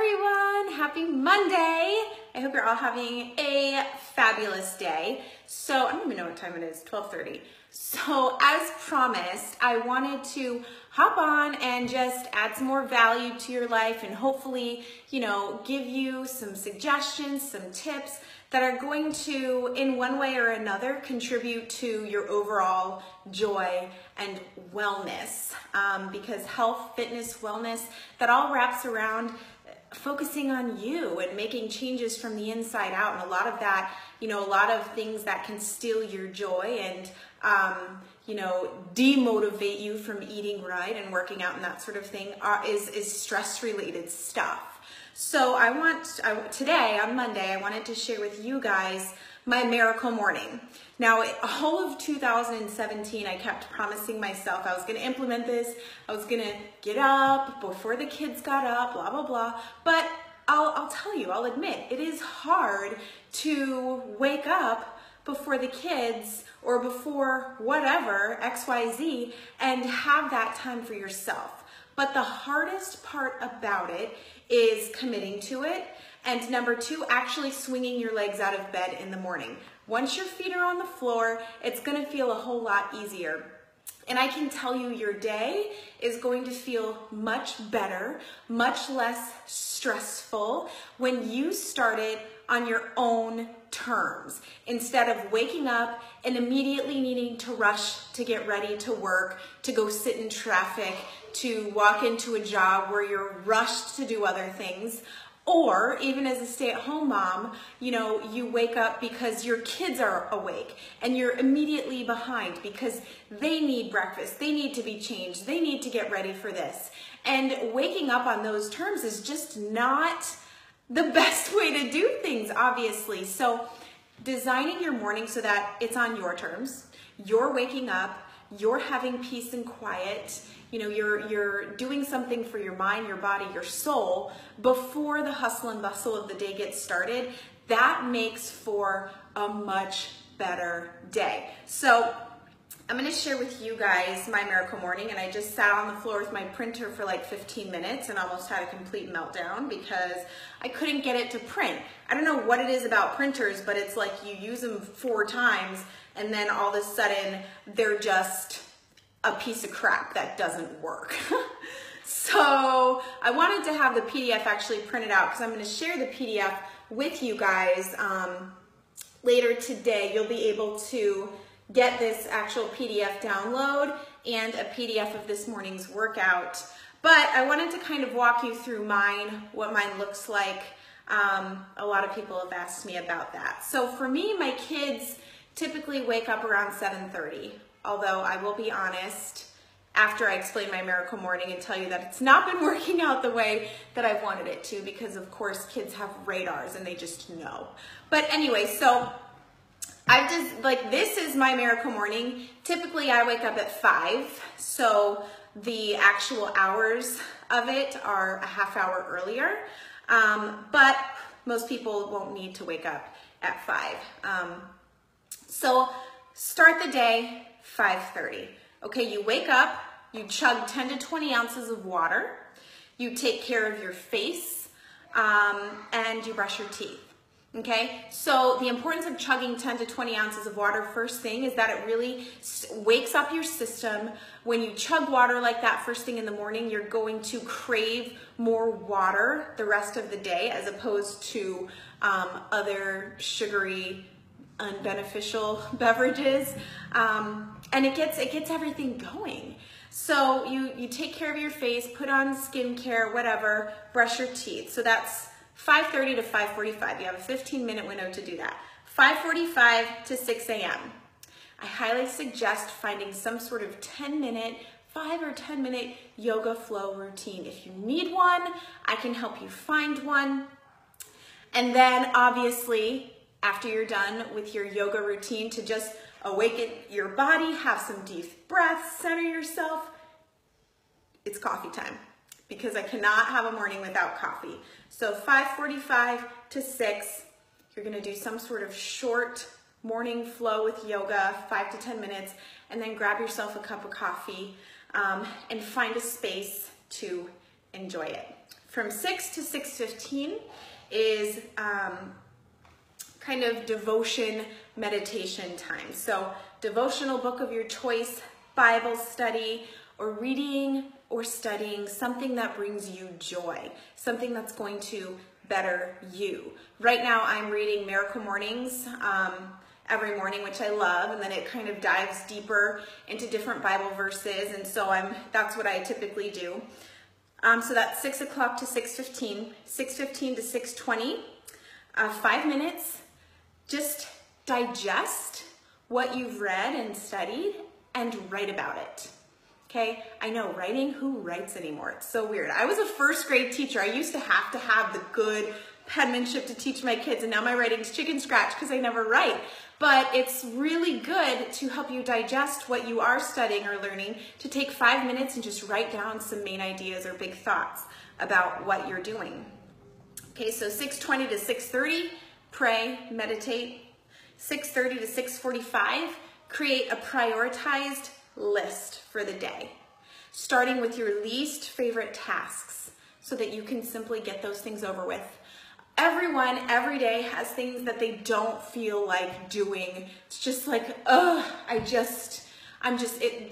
everyone, happy Monday. I hope you're all having a fabulous day. So I don't even know what time it is, 12:30. So as promised, I wanted to hop on and just add some more value to your life and hopefully, give you some suggestions, some tips that are going to, in one way or another, contribute to your overall joy and wellness. Because health, fitness, wellness, that all wraps around focusing on you and making changes from the inside out. And a lot of that, a lot of things that can steal your joy and, demotivate you from eating right and working out and that sort of thing is stress-related stuff. So today on Monday, I wanted to share with you guys my miracle morning. Now, all of 2017, I kept promising myself I was going to implement this. I was going to get up before the kids got up, blah, blah, blah. But I'll tell you, I'll admit, it is hard to wake up before the kids or before whatever, XYZ, and have that time for yourself. But the hardest part about it is committing to it. And number two, actually swinging your legs out of bed in the morning. Once your feet are on the floor, it's gonna feel a whole lot easier. And I can tell you your day is going to feel much better, much less stressful when you start it on your own terms, instead of waking up and immediately needing to rush to get ready to work, to go sit in traffic, to walk into a job where you're rushed to do other things. Or even as a stay-at-home mom, you wake up because your kids are awake and you're immediately behind because they need breakfast, they need to be changed, they need to get ready for this. And waking up on those terms is just not the best way to do things, obviously. So designing your morning so that it's on your terms, you're waking up, you're having peace and quiet, you're doing something for your mind, your body, your soul before the hustle and bustle of the day gets started, that makes for a much better day. So I'm going to share with you guys my miracle morning, and I just sat on the floor with my printer for like 15 minutes and almost had a complete meltdown because I couldn't get it to print. I don't know what it is about printers, but it's like you use them 4 times and then all of a sudden they're just a piece of crap that doesn't work. So I wanted to have the PDF actually printed out because I'm going to share the PDF with you guys later today. You'll be able to get this actual PDF download and a PDF of this morning's workout. But I wanted to kind of walk you through what mine looks like. A lot of people have asked me about that. So for me, my kids typically wake up around 7:30. Although I will be honest, after I explain my miracle morning and tell you that it's not been working out the way that I've wanted it to, because of course kids have radars and they just know. But anyway, so this is my miracle morning. Typically I wake up at 5, so the actual hours of it are a half hour earlier. But most people won't need to wake up at 5. So start the day 5:30. Okay, you wake up, you chug 10 to 20 ounces of water, you take care of your face, and you brush your teeth. Okay, so the importance of chugging 10 to 20 ounces of water first thing is that it really wakes up your system. When you chug water like that first thing in the morning, you're going to crave more water the rest of the day as opposed to other sugary, unbeneficial beverages, and it gets everything going. So you take care of your face, put on skincare, whatever, brush your teeth. So that's 5:30 to 5:45. You have a 15-minute window to do that. 5:45 to 6 a.m. I highly suggest finding some sort of 5 or 10 minute yoga flow routine. If you need one, I can help you find one. And then obviously, after you're done with your yoga routine, to just awaken your body, have some deep breaths, center yourself, it's coffee time because I cannot have a morning without coffee. So 5:45 to 6, you're gonna do some sort of short morning flow with yoga, 5 to 10 minutes, and then grab yourself a cup of coffee and find a space to enjoy it. From 6 to 6:15 is kind of devotion meditation time. So devotional book of your choice, Bible study, or reading or studying something that brings you joy, something that's going to better you. Right now I'm reading Miracle Mornings every morning, which I love, and then it kind of dives deeper into different Bible verses, and so that's what I typically do. So that's 6 o'clock to 6:15, 6:15 to 6:20, 5 minutes. Just digest what you've read and studied and write about it. Okay, I know, writing, who writes anymore? It's so weird. I was a first grade teacher. I used to have the good penmanship to teach my kids, and now my writing's chicken scratch because I never write. But it's really good to help you digest what you are studying or learning, to take 5 minutes and just write down some main ideas or big thoughts about what you're doing. Okay, so 6:20 to 6:30, pray, meditate. 6:30 to 6:45, create a prioritized list for the day, starting with your least favorite tasks so that you can simply get those things over with. Everyone every day has things that they don't feel like doing. It's just like, they're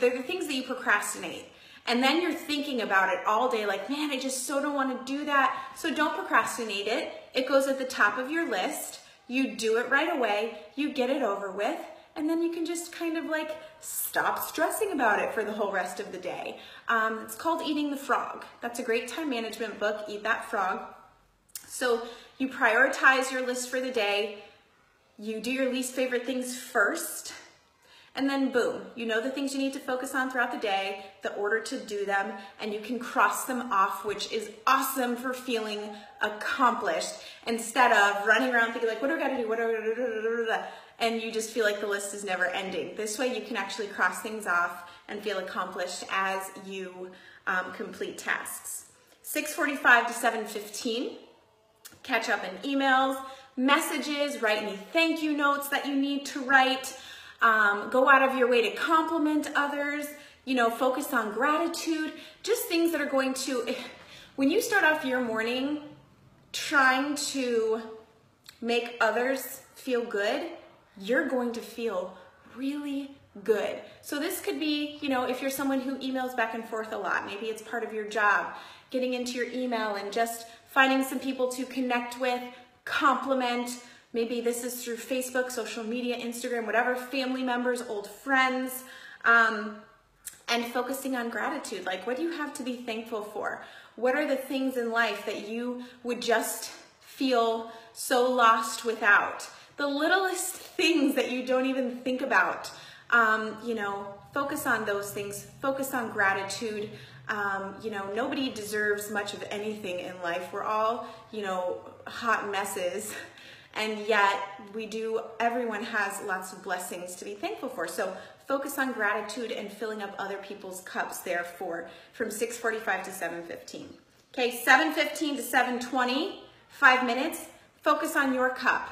the things that you procrastinate. And then you're thinking about it all day like, man, I just so don't want to do that. So don't procrastinate it. It goes at the top of your list. You do it right away. You get it over with. And then you can just kind of like stop stressing about it for the whole rest of the day. It's called Eating the Frog. That's a great time management book, Eat That Frog. So you prioritize your list for the day. You do your least favorite things first. And then boom, you know the things you need to focus on throughout the day, the order to do them, and you can cross them off, which is awesome for feeling accomplished instead of running around thinking like, what do I gotta do, what do I gotta do, and you just feel like the list is never ending. This way you can actually cross things off and feel accomplished as you complete tasks. 6:45 to 7:15, catch up in emails, messages, write any thank you notes that you need to write. Go out of your way to compliment others, focus on gratitude, just things that are going to, when you start off your morning trying to make others feel good, you're going to feel really good. So this could be, if you're someone who emails back and forth a lot, maybe it's part of your job, getting into your email and just finding some people to connect with, compliment. Maybe this is through Facebook, social media, Instagram, whatever, family members, old friends, and focusing on gratitude. Like, what do you have to be thankful for? What are the things in life that you would just feel so lost without? The littlest things that you don't even think about. Focus on those things. Focus on gratitude. Nobody deserves much of anything in life. We're all, hot messes. And yet everyone has lots of blessings to be thankful for. So focus on gratitude and filling up other people's cups, therefore, from 6:45 to 7:15. Okay, 7:15 to 7:20, 5 minutes, focus on your cup.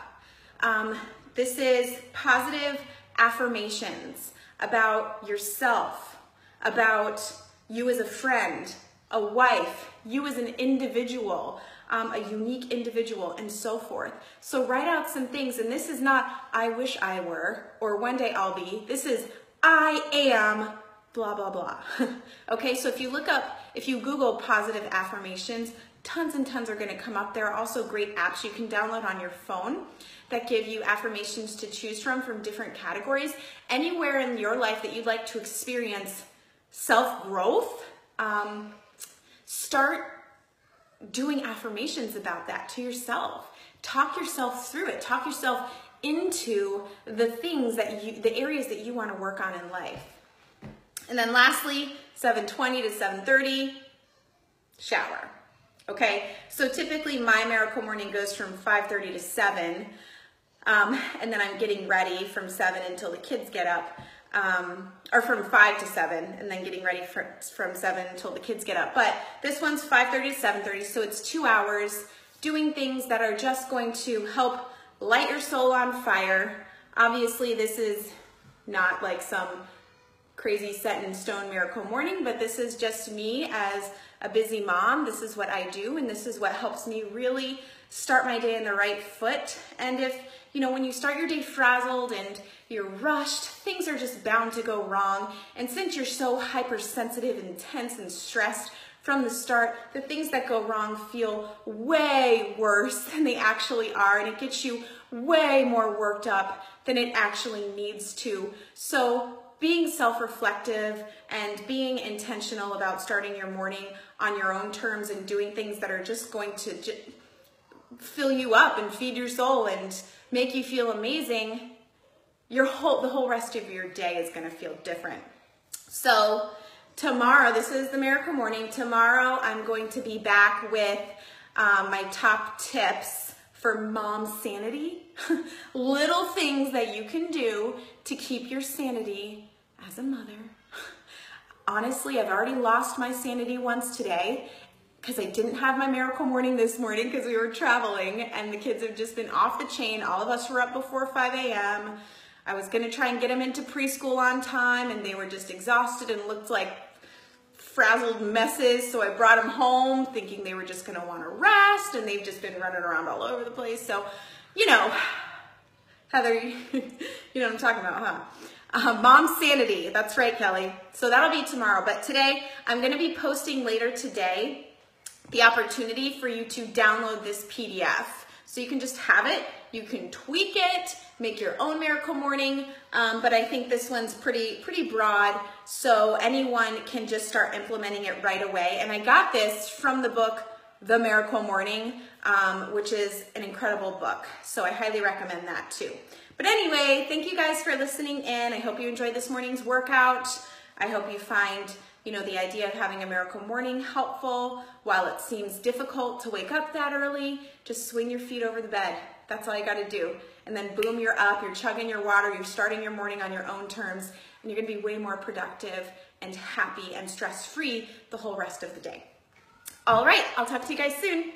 This is positive affirmations about yourself, about you as a friend, a wife, you as an individual, a unique individual, and so forth. So write out some things, and this is not, I wish I were, or one day I'll be. This is, I am, blah, blah, blah. Okay, so if you Google positive affirmations, tons and tons are gonna come up. There are also great apps you can download on your phone that give you affirmations to choose from different categories. Anywhere in your life that you'd like to experience self-growth, start doing affirmations about that to yourself. Talk yourself through it. Talk yourself into the things the areas that you want to work on in life. And then lastly, 7:20 to 7:30, shower. Okay, so typically my Miracle Morning goes from 5:30 to 7, and then I'm getting ready from 7 until the kids get up. Or from 5 to 7, and then getting ready from 7 until the kids get up. But this one's 5:30 to 7:30, so it's 2 hours doing things that are just going to help light your soul on fire. Obviously, this is not like some crazy set in stone miracle morning, but this is just me as a busy mom, this is what I do, and this is what helps me really start my day in the right foot. And if, you know, when you start your day frazzled and you're rushed, things are just bound to go wrong. And since you're so hypersensitive and tense and stressed from the start, the things that go wrong feel way worse than they actually are, and it gets you way more worked up than it actually needs to. So being self-reflective and being intentional about starting your morning on your own terms and doing things that are just going to fill you up and feed your soul and make you feel amazing, the whole rest of your day is going to feel different. So tomorrow, this is the Miracle Morning. Tomorrow, I'm going to be back with my top tips for mom sanity. Little things that you can do to keep your sanity as a mother. Honestly, I've already lost my sanity once today because I didn't have my Miracle Morning this morning because we were traveling and the kids have just been off the chain. All of us were up before 5 a.m. I was going to try and get them into preschool on time, and they were just exhausted and looked like frazzled messes, so I brought them home thinking they were just going to want to rest, and they've just been running around all over the place. So, you know, Heather, you know what I'm talking about, huh? Mom sanity, that's right, Kelly. So that'll be tomorrow, but today I'm going to be posting later today the opportunity for you to download this PDF. So you can just have it, you can tweak it, make your own Miracle Morning, but I think this one's pretty broad, so anyone can just start implementing it right away. And I got this from the book, The Miracle Morning, which is an incredible book, so I highly recommend that too. But anyway, thank you guys for listening in. I hope you enjoyed this morning's workout. I hope you find, you know, the idea of having a Miracle Morning helpful. While it seems difficult to wake up that early, just swing your feet over the bed. That's all you got to do. And then boom, you're up, you're chugging your water, you're starting your morning on your own terms, and you're going to be way more productive and happy and stress-free the whole rest of the day. All right, I'll talk to you guys soon.